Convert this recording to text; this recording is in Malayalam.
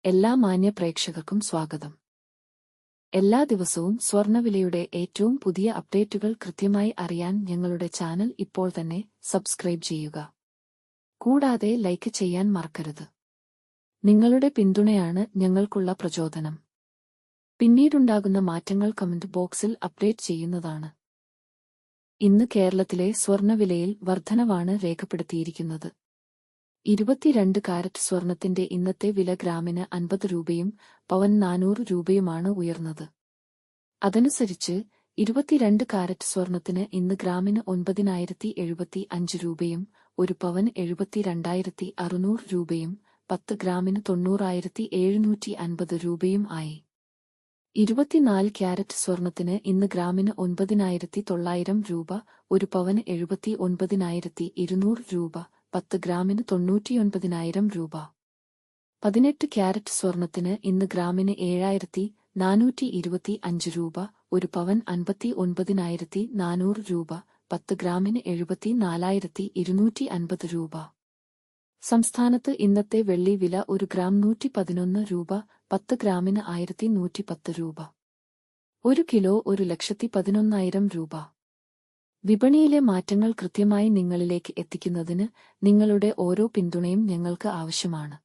എല്ലാ മാന്യ പ്രേക്ഷകർക്കും സ്വാഗതം. എല്ലാ ദിവസവും സ്വർണ്ണവിലയുടെ ഏറ്റവും പുതിയ അപ്ഡേറ്റുകൾ കൃത്യമായി അറിയാൻ ഞങ്ങളുടെ ചാനൽ ഇപ്പോൾ തന്നെ സബ്സ്ക്രൈബ് ചെയ്യുക. കൂടാതെ ലൈക്ക് ചെയ്യാൻ മറക്കരുത്. നിങ്ങളുടെ പിന്തുണയാണ് ഞങ്ങൾക്കുള്ള പ്രചോദനം. പിന്നീടുണ്ടാകുന്ന മാറ്റങ്ങൾ കമന്റ് ബോക്സിൽ അപ്ഡേറ്റ് ചെയ്യുന്നതാണ്. ഇന്ന് കേരളത്തിലെ സ്വർണ്ണവിലയിൽ വർധനവാണ് രേഖപ്പെടുത്തിയിരിക്കുന്നത്. 22 കാരറ്റ് സ്വർണത്തിന്റെ ഇന്നത്തെ വില ഗ്രാമിന് 50 രൂപയും പവൻ 400 രൂപയുമാണ് ഉയർന്നത്. അതനുസരിച്ച് 22 കാരറ്റ് സ്വർണത്തിന് ഇന്ന് ഗ്രാമിന് 9,075 രൂപയും ഒരു പവൻ 72,600 രൂപയും 10 ഗ്രാമിന് 90,750 രൂപയും ആയി. 24 ക്യാരറ്റ് സ്വർണത്തിന് ഇന്ന് ഗ്രാമിന് 9,900 രൂപ, ഒരു പവന് 79,200 രൂപ, 10 ഗ്രാമിന് 99,000 രൂപ. 18 ക്യാരറ്റ് സ്വർണത്തിന് ഇന്ന് ഗ്രാമിന് 7,425 രൂപ, ഒരു പവൻ 59,400 രൂപ, 10 ഗ്രാമിന് 74,250 രൂപ. സംസ്ഥാനത്ത് ഇന്നത്തെ വെള്ളി വില ഒരു ഗ്രാം 111 രൂപ, 10 ഗ്രാമിന് 1,110 രൂപ. 1 കിലോ 1,11,000 രൂപ. വിപണിയിലെ മാറ്റങ്ങൾ കൃത്യമായി നിങ്ങളിലേക്ക് എത്തിക്കുന്നതിന് നിങ്ങളുടെ ഓരോ പിന്തുണയും ഞങ്ങൾക്ക് ആവശ്യമാണ്.